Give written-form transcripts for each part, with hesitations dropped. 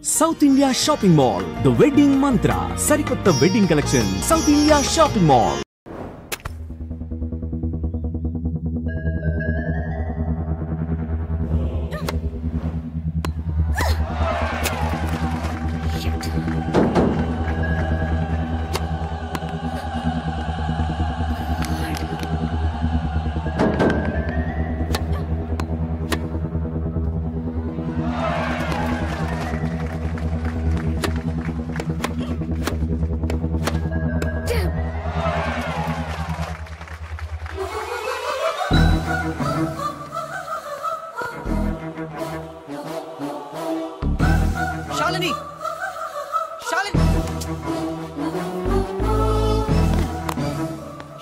South India Shopping Mall, The Wedding Mantra, Sarikotta Wedding Collection, South India Shopping Mall.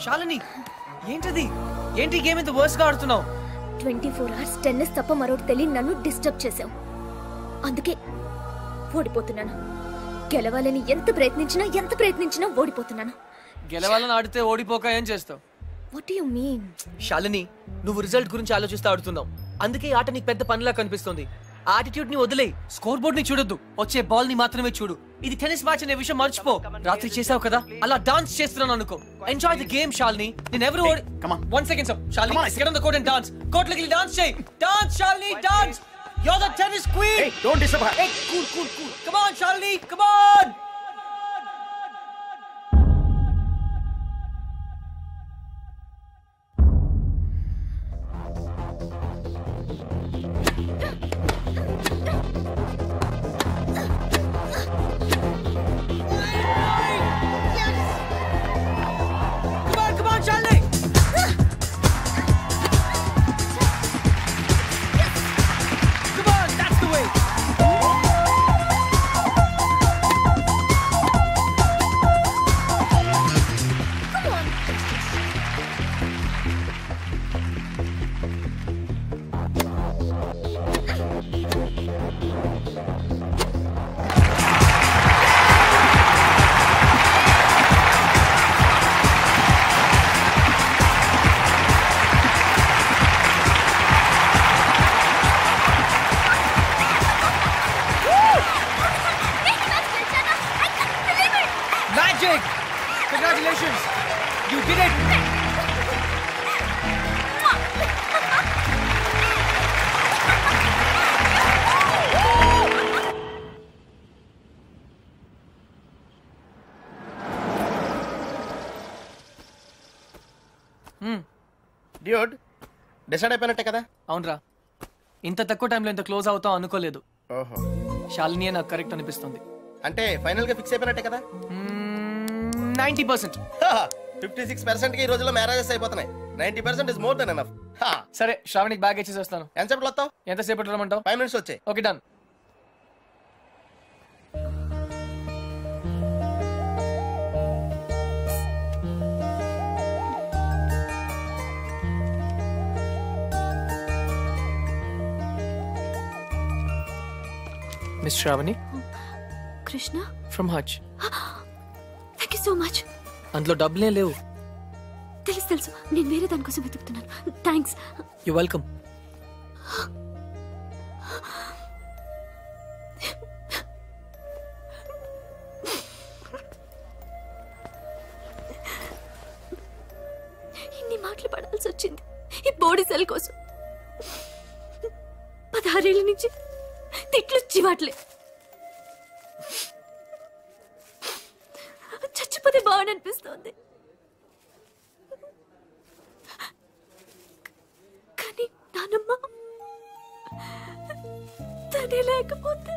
Shalini ఏంటిది? ఏంటి game ఇంత verse గా ఆడుతున్నావు? 24 hours tennis తప్ప మరొకటి తెలియని నన్ను డిస్టర్బ్ చేసావు. అందుకే ఓడిపోతున్నాను. గెలవాలని ఎంత ప్రయత్నించినా ఓడిపోతున్నాను. గెలవాలని ఆడితే ఓడిపోక ఏం చేస్తావు? What do you mean? Shalini, నువ్వు రిజల్ట్ గురించి ఆలోచిస్తూ ఆడుతున్నావు. అందుకే ఈ ఆట నీకు పెద్ద పనిలా కనిపిస్తుంది. ఆటిట్యూడ్ ని వదిలే, స్కోర్ బోర్డ్ ని చూడొద్దు, వచ్చే బాల్ ని మాత్రమే చూడు. ఇది టెన్నిస్ మ్యాచ్ అనే విషయం మర్చిపో. రాత్రి చేసావు కదా, అలా డాన్స్ చేస్తున్నాను అనుకో. Enjoy the game Shalini. నేను ఎవరు ఓడి come on 1 second Shalini, get on the court and dance. Court లోకి డాన్స్ చేయి. Dance Shalini, dance. You are the tennis queen. Hey, don't disturb her. Hey, cool. Come on Shalini, come on. Magic! Congratulations! You did it! Dude, decide అయిపోయినట్టే కదా? అవునరా, ఇంత తక్కువ టైంలో ఇంత close అవుతాం అనుకోలేదు. ఓహో, శాలినియే నాకు కరెక్ట్ అనిపిస్తుంది. అంటే ఫైనల్ గా ఫిక్స్ అయిపోయినట్టే కదా? 90%. 56% కి ఈ రోజుల్లో మ్యారేజెస్ అయిపోతున్నాయి. 90% ఇస్ మోర్ దెన్ ఎనఫ్. సరే, శ్రావణికి బ్యాగ్ ఇచ్చేసి వస్తాను. ఎంతసేపట్లో వస్తావు? ఎంతసేపట్లో రమ్మంటావు? 5 minutes వచ్చాయి. Okay, done. Miss Shravani, Krishna from Hutch. Thank you so much. అందులో డబ్బులే లేవు. తెలుసు, నేను వేరే దానికోసం వెతుకుతున్నాను. థ్యాంక్స్. You welcome. ఇన్ని మాటలు పడాల్సి వచ్చింది ఈ బోడీ సెల్ కోసం. 16 ఏళ్ళ నుంచి తిట్లు చివాట్లే. చచ్చిపోతే బాగుండనిపిస్తోంది, కానీ నానమ్మ తనే లేకపోతే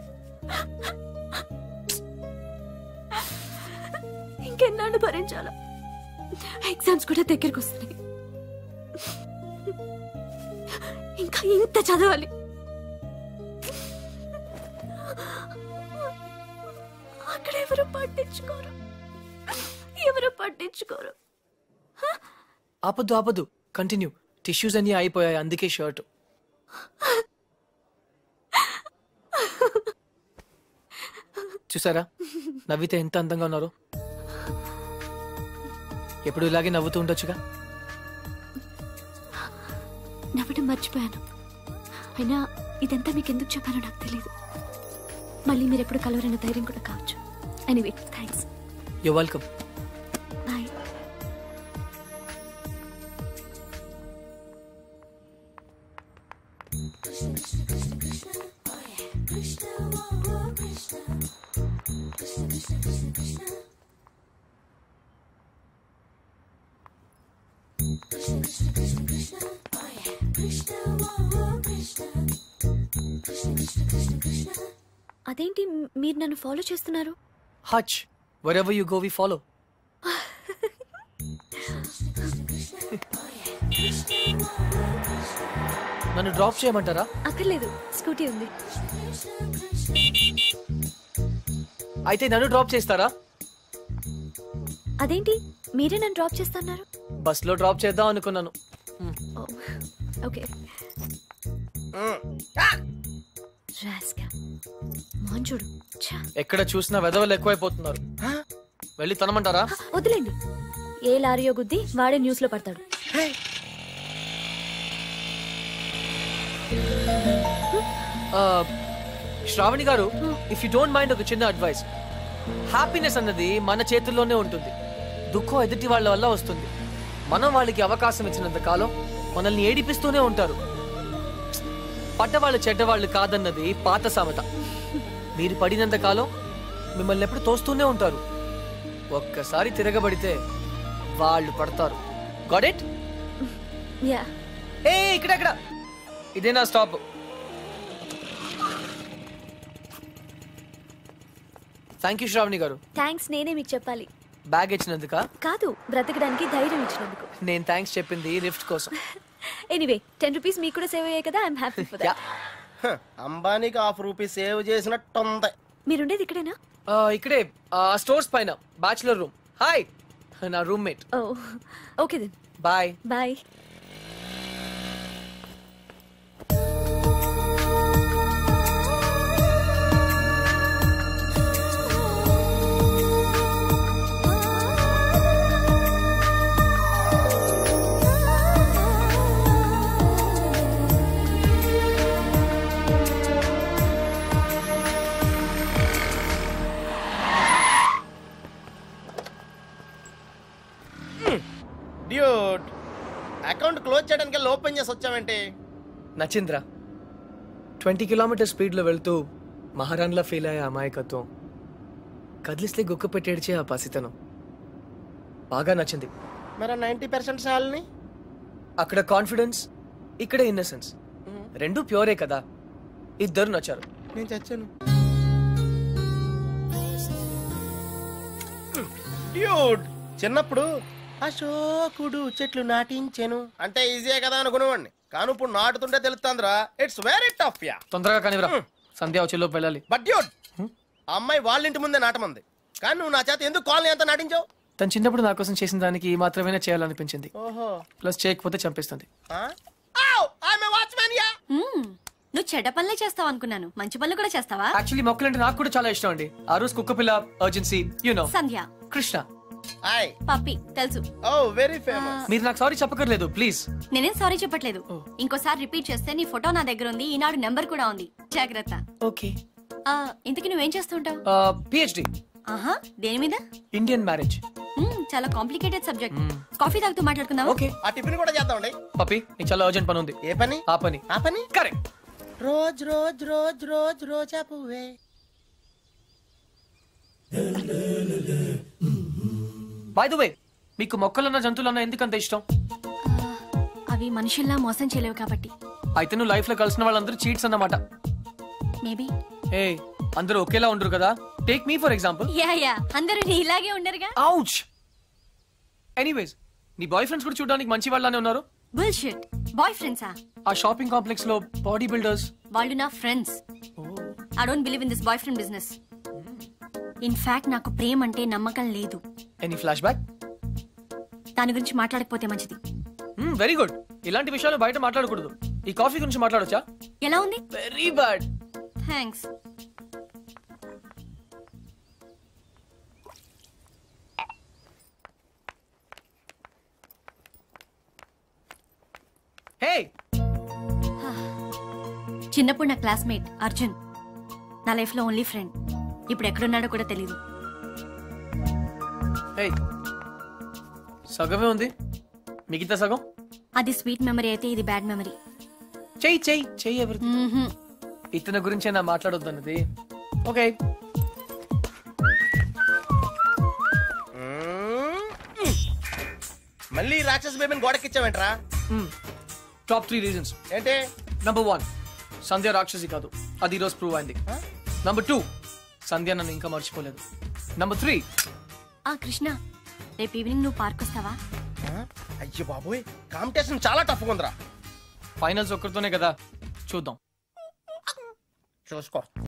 ఇంకెన్నాళ్ళు భరించాలా? ఎగ్జామ్స్ కూడా దగ్గరికి వస్తున్నాయి. ఇంకా ఇంత చదవాలి. అక్కడ ఎవరు పట్టించుకోరు. ఆపద్దు, కంటిన్యూ. టిష్యూస్ అన్ని అయిపోయాయి, అందుకే షర్ట్. చూసారా నవ్వితే ఎంత అందంగా ఉన్నారో? ఎప్పుడు ఇలాగే నవ్వుతూ ఉండొచ్చుగా. నవ్వడం మర్చిపోయాను. అయినా ఇదంతా మీకు ఎందుకు చెప్పానో నాకు తెలియదు. మళ్ళీ మీరు ఎప్పుడు కలవరన్న ధైర్యం కూడా కావచ్చు. Anyway thanks. You welcome. Bye. అదేంటి మీరు నన్ను ఫాలో చేస్తున్నారు? Hutch wherever you go we follow. నన్ను డ్రాప్ చేయమంటారా? అక్కర్లేదు, స్కూటీ ఉంది. అయితే నన్ను డ్రాప్ చేస్తారా? అదేంటి మీరే నన్ను డ్రాప్ చేస్తున్నారు? బస్ లో డ్రాప్ చేద్దాం అనుకున్నాను. ఓకే. చూడు, ఎక్కడ చూసినా వెదవలు ఎక్కువైపోతున్నారు. వెళ్ళి తనమంటారా? వదిలేండి, ఏ లారీయో గుద్ది వాడే న్యూస్ లో పడతాడు. శ్రావణి గారు, ఇఫ్ యూ డోంట్ మైండ్ ఒక చిన్న అడ్వైస్. హ్యాపీనెస్ అన్నది మన చేతుల్లోనే ఉంటుంది. దుఃఖం ఎదుటి వాళ్ళ వల్ల వస్తుంది. మనం వాళ్ళకి అవకాశం ఇచ్చినంత కాలం మనల్ని ఏడిపిస్తూనే ఉంటారు. పడ్డవాళ్ళు చెడ్డవాళ్ళు కాదన్నది పాత సామెత. మీరు పడినంత కాలం మిమ్మల్ని ఎప్పుడు తోస్తూనే ఉంటారు. ఒక్కసారి తిరగబడితే వాళ్ళు పడతారు. Got it? యా. ఏ ఇక్కడ ఇదే నా స్టాప్. థ్యాంక్ యూ శ్రావణి గారు. థ్యాంక్స్ నేనే మీకు చెప్పాలి. బ్యాగ్ ఇచ్చినందుక కాదు, బ్రతకడానికి ధైర్యం ఇచ్చినందుకు. నేను థ్యాంక్స్ చెప్పింది లిఫ్ట్ కోసం. ఎనీవే 10 రూపీస్ మీకు కూడా సేవ్ అయ్యాయి కదా. I'm happy for that. అంబానీకి ₹1 సేవ్ చేసినట్టుంది. మీరుండేది ఇక్కడేనా? ఇక్కడే స్టోర్స్ పైన బ్యాచులర్ రూమ్. హాయ్, నా roommate. Oh okay then. Bye. Bye. Dude, account close చేయడానికి ఓపెన్ చేసి వచ్చామంటే. నచింద్ర 20 కిలోమీటర్ స్పీడ్ లో వెళ్తూ మహారాణ్లా ఫీల్ అయ్యే అమాయకత్వం, కదిలిస్తే గుక్క పెట్టేడ్చే ఆ పసితనం బాగా నచ్చింది. మరి 90% శాలని? అక్కడ కాన్ఫిడెన్స్, ఇక్కడ ఇన్నసెన్స్, రెండు ప్యూరే కదా. ఇద్దరు నచ్చారు. నేను చచ్చాను. డ్యూడ్, చిన్నప్పుడు అశోకుడు చెట్లు నాటించెను అంటే ఈజీయే కదా అనుకునేవాడిని. కానీ ఇప్పుడు నాటుతుంటే తెలుస్తుందిరా, ఇట్స్ వెరీ టఫ్. యా, తొందరగా కానివ్వరా, సంధ్య వచ్చేలోపు వెళ్ళాలి. బట్ డ్యూడ్, అమ్మాయి వాళ్ళ ఇంటి ముందే నాటమంది, కానీ నువ్వు నా చేత ఎందుకు కాలనీ అంతా నాటించావు? తను చిన్నప్పుడు నా కోసం చేసిన దానికి మాత్రమే చేయాలనిపించింది. ఓహో, ప్లస్ చేయకపోతే చంపేస్తుంది. నువ్వు చెడ్డ పనులే చేస్తావు అనుకున్నాను, మంచి పనులు కూడా చేస్తావా? యాక్చువల్లీ మొక్కలంటే నాకు కూడా చాలా ఇష్టం అండి. ఆ రోజు కుక్క పిల్ల, urgency, you know, Sandhya, Krishna, hi, puppy తెలుసు. Oh very famous. మీరు నాకు సారీ చెప్పకర్లేదు ప్లీజ్. నేనేం సారీ చెప్పట్లేదు. ఇంకోసారి రిపీట్ చేస్తే నీ ఫోటో నా దగ్గర ఉంది, ఈనాడు నెంబర్ కూడా ఉంది, జాగ్రత్త. ఓకే. ఇంతకీ నువ్వేం చేస్తుంటావు? పిహెచ్డి. ఆహా, దేని మీద? Indian marriage. చాలా కాంప్లికేటెడ్ సబ్జెక్ట్. కాఫీ తాగుతూ మాట్లాడుకుందాం. ఓకే. ఆ టిఫిన్ కూడా చేద్దామండి. పప్పి, నీకు చాలా అర్జెంట్ పని ఉంది. ఏ పని? ఆ పని. ఆ పని correct. Rose rose rose rose రోజా పువ్వే. బై ద వే, మీకు మొక్కలన్న జంతువులన్న ఎందుకంత ఇష్టం? అవి మనుషుల్లా మోసం చేయలేవు కాబట్టి. అయితే నువ్వు లైఫ్ లో కలిసిన వాళ్ళందరూ చీట్స్ అన్నమాట. మేబీ. ఏ, అందరూ ఒకేలా ఉండరు కదా. Take me for example. Yeah అందరూ ఇలాగే ఉండరుగా. ఔచ్. ఎనీవేస్, నీ బాయ్ ఫ్రెండ్స్ కూడా చూడడానికి మంచి వాళ్ళనే ఉన్నారు. బుల్షిట్. బాయ్ ఫ్రెండ్సా? ఆ షాపింగ్ కాంప్లెక్స్ లో బాడీ బిల్డర్స్. వాళ్ళు నా friends. I don't believe in this boy friend business. In fact నాకు ప్రేమ అంటే నమ్మకం లేదు. Any flash back? దాని గురించి మాట్లాడకపోతే మంచిది. Very good. ఇలాంటి విషయాలు బయట మాట్లాడకూడదు. ఈ కాఫీ గురించి మాట్లాడొచ్చా? ఎలా ఉంది? Very bad. థ్యాంక్స్. హే, చిన్నప్పుడు నా క్లాస్మేట్ అర్జున్. నా లైఫ్లో ఓన్లీ ఫ్రెండ్. ఇప్పుడు ఎక్కడున్నాడో కూడా తెలీదు. ఏయ్, సగమే ఉంది, మిగతా సగం అది స్వీట్ మెమరీ అయితే ఇది బ్యాడ్ మెమరీ. చెయ్యి చెయ్యి చెయ్యి ఎవరి ఇతని గురించే నా మాట్లాడొద్దన్నది. ఓకే, మళ్ళీ రాక్షస్ బేబీని గోడకిచ్చావేంట్రా? టాప్ 3 రీజన్స్ ఏంటి? నంబర్ 1, సంధ్య రాక్షసి కాదు, అది ఈరోజు ప్రూవ్ అయింది. నంబర్ 2, సంధ్య నన్ను ఇంకా మర్చిపోలేదు. నంబర్ 3, కృష్ణ, రేపు ఈవినింగ్ నువ్వు పార్క్ వస్తావా? అయ్యో బాబోయ్, కాంపిటీషన్ చాలా టఫ్గా ఉందిరా. ఫైనల్స్ ఒక్కరితోనే కదా, చూద్దాం. చూసుకో.